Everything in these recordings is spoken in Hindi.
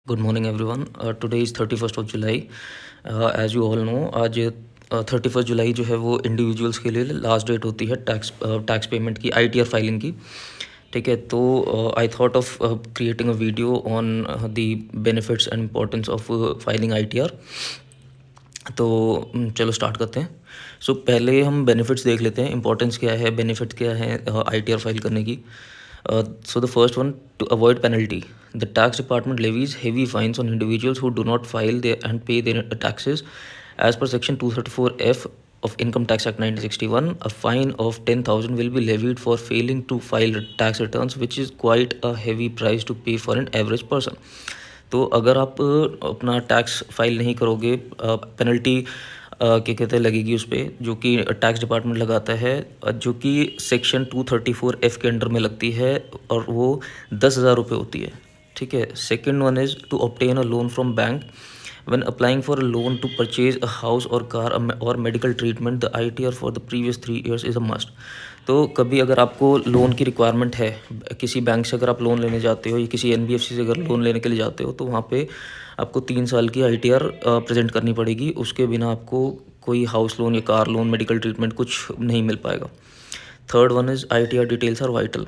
Good morning everyone. Today is 31st of July. As you all know, आज 31st जुलाई जो है वो इंडिविजुअल्स के लिए लास्ट डेट होती है टैक्स पेमेंट की, ITR फाइलिंग की. ठीक है, तो I thought of creating a video on the benefits and importance of filing ITR. तो चलो स्टार्ट करते हैं. सो पहले हम बेनिफिट्स देख लेते हैं, इंपॉर्टेंस क्या है, बेनिफिट क्या है ITR फाइल करने की. So the first one, to avoid penalty, the tax department levies heavy fines on individuals who do not file their and pay their taxes. As per section 234F of Income Tax Act 1961, a fine of 10,000 will be levied for failing to file tax returns, which is quite a heavy price to pay for an average person. तो अगर आप अपना टैक्स फाइल नहीं करोगे, पेनल्टी क्या कहते हैं लगेगी उस पर, जो कि टैक्स डिपार्टमेंट लगाता है, जो कि सेक्शन 234F के अंडर में लगती है, और वो 10,000 रुपये होती है. ठीक है. Second one is to obtain a loan from bank. When applying for a loan to purchase a house or car or medical treatment, the ITR for the previous 3 years is a must. तो कभी अगर आपको लोन की रिक्वायरमेंट है, किसी बैंक से अगर आप लोन लेने जाते हो या किसी NBFC से अगर लोन लेने के लिए जाते हो, तो वहाँ पे आपको 3 साल की ITR प्रेजेंट करनी पड़ेगी. उसके बिना आपको कोई हाउस लोन या कार लोन, मेडिकल ट्रीटमेंट कुछ नहीं मिल पाएगा. Third one is ITR details are vital.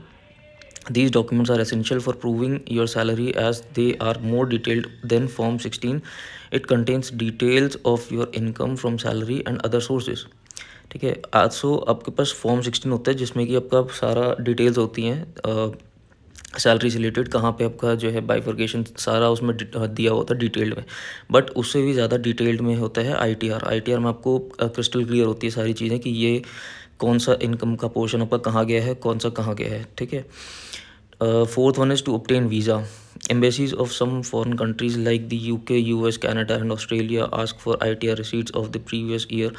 These documents are essential for proving your salary as they are more detailed than Form 16. It contains details of your income from salary and other sources. ठीक है. आज सो आपके पास Form 16 होता है जिसमें कि आपका सारा डिटेल्स होती हैं सैलरी से रिलेटेड, कहाँ पे आपका जो है बाइफर्केशन सारा उसमें दिया होता है डिटेल्ड में. बट उससे भी ज़्यादा डिटेल्ड में होता है ITR में आपको क्रिस्टल क्लियर होती है सारी चीज़ें कि ये कौन सा इनकम का पोर्शन आपका कहाँ गया है, कौन सा कहाँ गया है. ठीक है. Fourth one is to obtain visa. Embassies of some foreign countries like the UK, US, Canada, and Australia ask for ITR receipts of the previous year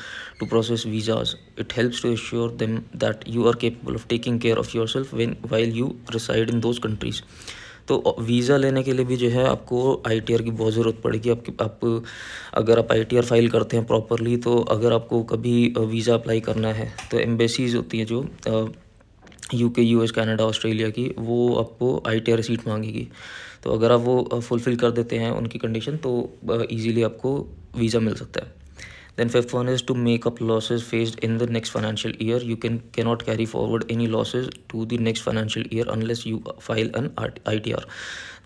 to process visas. It helps to assure them that you are capable of taking care of yourself while you reside in those countries. तो वीज़ा लेने के लिए भी जो है आपको ITR की बहुत ज़रूरत पड़ेगी. अगर आप ITR फाइल करते हैं प्रॉपरली, तो अगर आपको कभी वीज़ा अप्लाई करना है, तो एम्बेसीज़ होती हैं जो UK, US, कनाडा, ऑस्ट्रेलिया की, वो आपको ITR रिसीट मांगेगी. तो अगर आप वो फुलफ़िल कर देते हैं उनकी कंडीशन, तो ईज़िली आपको वीज़ा मिल सकता है. Then fifth one is to make up losses faced in the next financial year. You cannot carry forward any losses to the next financial year unless you file an ITR.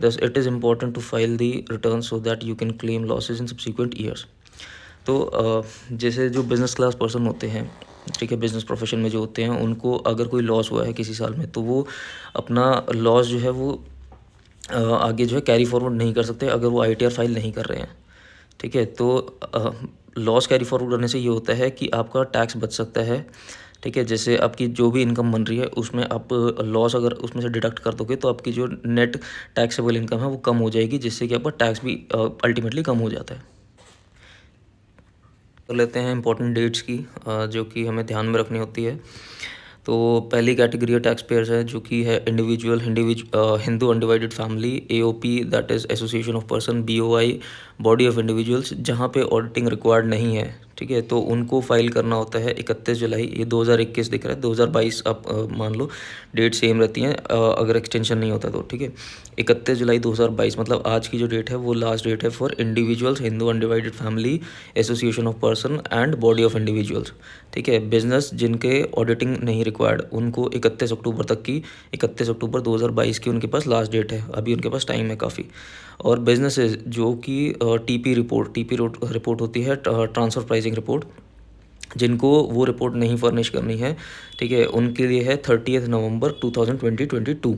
Thus, it is important to file the returns so that you can claim losses in subsequent years. तो जैसे जो बिज़नेस क्लास पर्सन होते हैं, ठीक है, बिज़नेस प्रोफेशन में जो होते हैं, उनको अगर कोई लॉस हुआ है किसी साल में, तो वो अपना लॉस जो है वो आगे जो है कैरी फॉरवर्ड नहीं कर सकते अगर वो ITR फाइल नहीं कर रहे हैं. ठीक है. तो लॉस कैरी फॉरवर्ड करने से ये होता है कि आपका टैक्स बच सकता है. ठीक है. जैसे आपकी जो भी इनकम बन रही है उसमें आप लॉस अगर उसमें से डिडक्ट कर दोगे, तो आपकी जो नेट टैक्सेबल इनकम है वो कम हो जाएगी, जिससे कि आपका टैक्स भी अल्टीमेटली कम हो जाता है. कर लेते हैं इंपॉर्टेंट डेट्स की, जो कि हमें ध्यान में रखनी होती है. तो पहली कैटेगरी टैक्स पेयर्स है, जो कि है Hindu undivided family, AOP, that is association of person, BOI, body of individuals, जहाँ पे ऑडिटिंग रिक्वायर्ड नहीं है. ठीक है. तो उनको फाइल करना होता है 31 जुलाई. ये 2021 दिख रहा है, 2022 आप मान लो, डेट सेम रहती हैं अगर एक्सटेंशन नहीं होता तो. ठीक है. 31 जुलाई 2022 मतलब आज की जो डेट है वो लास्ट डेट है for individuals, Hindu undivided family, association of person and body of individuals. ठीक है. बिजनेस जिनके ऑडिटिंग नहीं रिक्वायर्ड, उनको 31 अक्टूबर तक की, 31 अक्टूबर 2022 की उनके पास लास्ट डेट है. अभी उनके पास टाइम है काफ़ी. और बिजनेसेस जो कि TP रिपोर्ट होती है, ट्रांसफ़र प्राइसिंग रिपोर्ट, जिनको वो रिपोर्ट नहीं फर्निश करनी है, ठीक है, उनके लिए है 30 नवंबर 2022.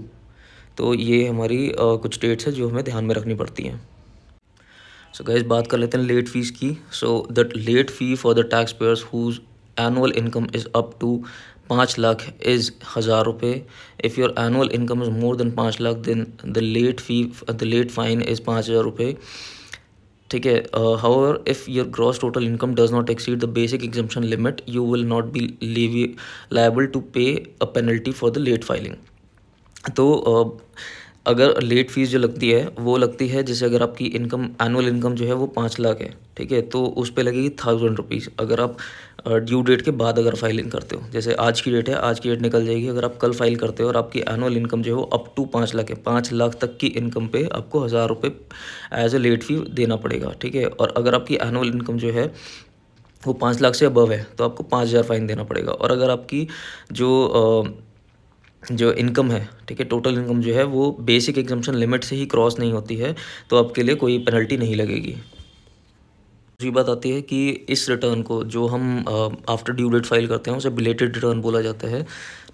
तो ये हमारी कुछ डेट्स है जो हमें ध्यान में रखनी पड़ती हैं. सो गाइस, बात कर लेते हैं लेट फीस की. So the late fee for the tax payers whose annual income is up to 5 lakh is 1,000 रुपये. If your annual income is more than 5 lakh, then the late fine is 5,000 रुपये. ठीक है. However if your gross total income does not exceed the basic exemption limit, you will not be liable to pay a penalty for the late filing. तो अगर लेट फ़ीस जो लगती है वो लगती है, जैसे अगर आपकी इनकम एनुअल इनकम जो है वो 5 लाख है, ठीक है? तो उस पे लगेगी 1000 रुपीज़ अगर आप ड्यू डेट के बाद अगर फाइलिंग करते हो। जैसे आज की डेट है, आज की डेट निकल जाएगी, अगर आप कल फाइल करते हो और आपकी एनुअल इनकम जो है वो अप टू 5 लाख है, 5 लाख तक की इनकम पे आपको 1000 रुपये एज़ अ लेट फ़ी देना पड़ेगा, ठीक है? और अगर आपकी एनुअल इनकम जो है वो 5 लाख से अबव है तो आपको 5000 फ़ाइन देना पड़ेगा। और अगर आपकी जो इनकम है, ठीक है, टोटल इनकम जो है वो बेसिक एग्जम्पशन लिमिट से ही क्रॉस नहीं होती है तो आपके लिए कोई पेनल्टी नहीं लगेगी। दूसरी बात आती है कि इस रिटर्न को जो हम आफ्टर ड्यू डेट फाइल करते हैं उसे बिलेटेड रिटर्न बोला जाता है,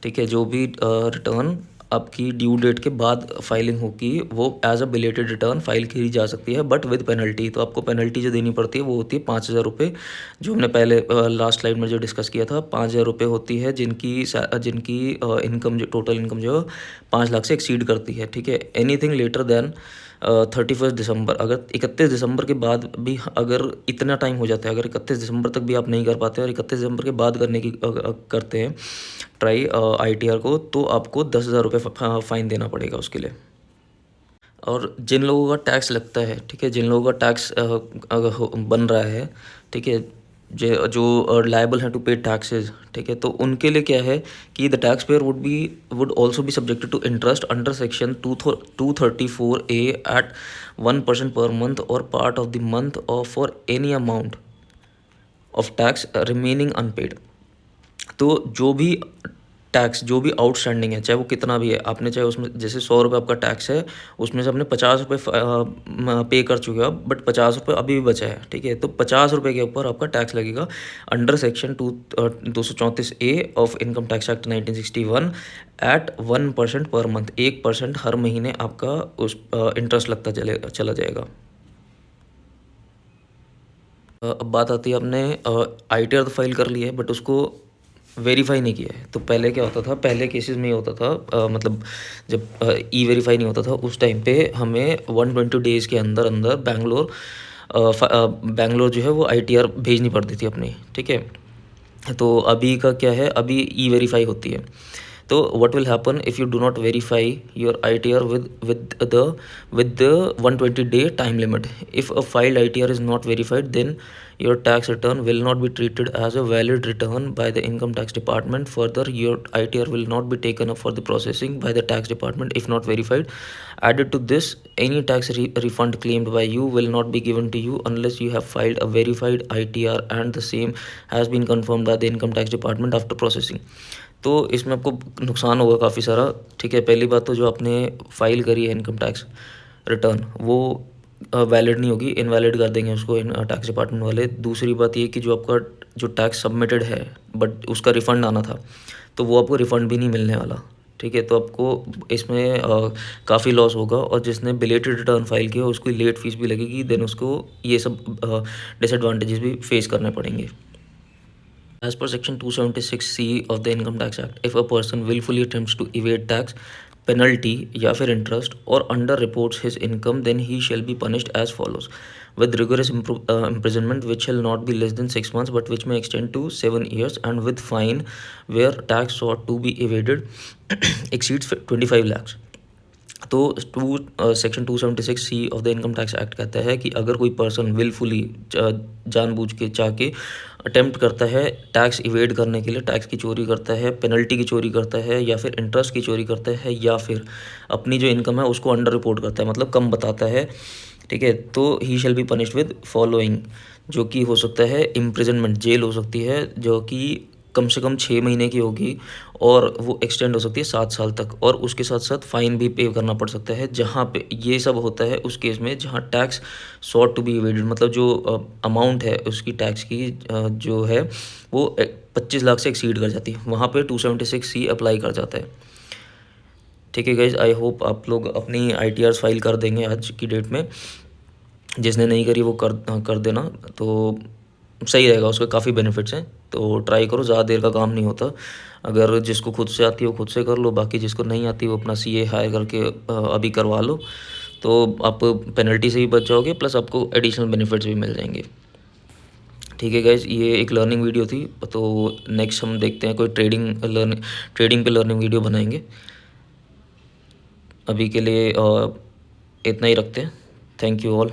ठीक है? जो भी रिटर्न आपकी ड्यू डेट के बाद फाइलिंग होगी वो as a belated return file की जा सकती है, बट विद पेनल्टी। तो आपको पेनल्टी जो देनी पड़ती है वो होती है 5000 रुपये, जो हमने पहले लास्ट स्लाइड में जो डिस्कस किया था, 5000 रुपये होती है जिनकी इनकम जो टोटल इनकम जो 5 लाख से एक्सीड करती है, ठीक है? एनीथिंग लेटर देन 31 दिसंबर, अगर 31 दिसंबर के बाद भी अगर इतना टाइम हो जाता है, अगर 31 दिसंबर तक भी आप नहीं कर पाते और 31 दिसंबर के बाद करने की करते हैं ट्राई ITR को, तो आपको 10,000 रुपये फ़ाइन देना पड़ेगा उसके लिए। और जिन लोगों का टैक्स लगता है, ठीक है, जिन लोगों का टैक्स अगर बन रहा है, ठीक है, जो लायबल हैं टू पे टैक्सेस, ठीक है, तो उनके लिए क्या है कि the taxpayer would also be subjected to interest under section 234A at 1% per month और पार्ट ऑफ द मंथ और for any amount of tax remaining unpaid. तो जो भी आउटस्टैंडिंग है, चाहे वो कितना भी है, आपने चाहे उसमें जैसे 100 रुपये आपका टैक्स है, उसमें से आपने 50 रुपये पे कर चुके हो, बट 50 रुपये अभी भी बचा है, ठीक है? तो 50 रुपये के ऊपर आपका टैक्स लगेगा under section 234A of income tax act 1961 at 1% per month, 1% हर महीने आपका उस इंटरेस्ट लगता चला जाएगा। अब बात आती है, आपने ITR तो फाइल कर लिया है बट उसको वेरीफाई नहीं किया है। तो पहले क्या होता था, पहले केसेस में ये होता था, मतलब जब ई वेरीफाई नहीं होता था उस टाइम पे हमें 120 डेज़ के अंदर अंदर बैंगलोर जो है वो ITR भेजनी पड़ती थी अपनी, ठीक है? तो अभी का क्या है, अभी ई वेरीफाई होती है। तो what will happen if you do not verify your ITR with the 120-day time limit? If a filed ITR is not verified, then your tax return will not be treated as a valid return by the income tax department. Further, your ITR will not be taken up for the processing by the tax department if not verified. Added to this, any tax refund claimed by you will not be given to you unless you have filed a verified ITR and the same has been confirmed by the income tax department after processing. तो इसमें आपको नुकसान होगा काफ़ी सारा, ठीक है? पहली बात तो जो आपने फ़ाइल करी है इनकम टैक्स रिटर्न वो वैलिड नहीं होगी, इनवैलिड कर देंगे उसको टैक्स डिपार्टमेंट वाले। दूसरी बात ये कि जो आपका जो टैक्स सबमिटेड है बट उसका रिफ़ंड आना था, तो वो आपको रिफ़ंड भी नहीं मिलने वाला, ठीक है? तो आपको इसमें काफ़ी लॉस होगा, और जिसने बिलेटेड रिटर्न फाइल किया उसकी लेट फ़ीस भी लगेगी, देन उसको ये सब डिसएडवांटेजेस भी फेस करने पड़ेंगे। As per Section 276C of the Income Tax Act, if a person willfully attempts to evade tax, penalty या फिर interest or under reports his income, then he shall be punished as follows: with rigorous imprisonment which shall not be less than 6 months but which may extend to 7 years, and with fine where tax sought to be evaded exceeds 25 lakhs। तो section 276C of the income tax act कहता है कि अगर कोई पर्सन विलफुली जानबूझ के चाह के अटेम्प्ट करता है टैक्स इवेड करने के लिए, टैक्स की चोरी करता है, पेनल्टी की चोरी करता है, या फिर इंटरेस्ट की चोरी करता है, या फिर अपनी जो इनकम है उसको अंडर रिपोर्ट करता है, मतलब कम बताता है, ठीक है, तो he shall be punished with following, जो कि हो सकता है इम्प्रिजनमेंट, जेल हो सकती है, जो कि कम से कम 6 महीने की होगी और वो एक्सटेंड हो सकती है 7 साल तक, और उसके साथ साथ फ़ाइन भी पे करना पड़ सकता है। जहाँ पे ये सब होता है उस केस में जहाँ tax sought to be evaded, मतलब जो अमाउंट है उसकी टैक्स की जो है वो 25 लाख से एक्सीड कर जाती है, वहाँ पे 276C अप्लाई कर जाता है। ठीक है गाइज, आई होप आप लोग अपनी ITRs फाइल कर देंगे आज की डेट में। जिसने नहीं करी वो कर देना, तो सही रहेगा, उसके काफ़ी बेनिफिट्स हैं। तो ट्राई करो, ज़्यादा देर का काम नहीं होता। अगर जिसको खुद से आती है वो खुद से कर लो, बाकी जिसको नहीं आती वो अपना CA हायर करके अभी करवा लो, तो आप पेनल्टी से भी बच जाओगे, प्लस आपको एडिशनल बेनिफिट्स भी मिल जाएंगे। ठीक है गाइज, ये एक लर्निंग वीडियो थी, तो नेक्स्ट हम देखते हैं कोई ट्रेडिंग पे लर्निंग वीडियो बनाएंगे। अभी के लिए इतना ही रखते हैं। Thank you all.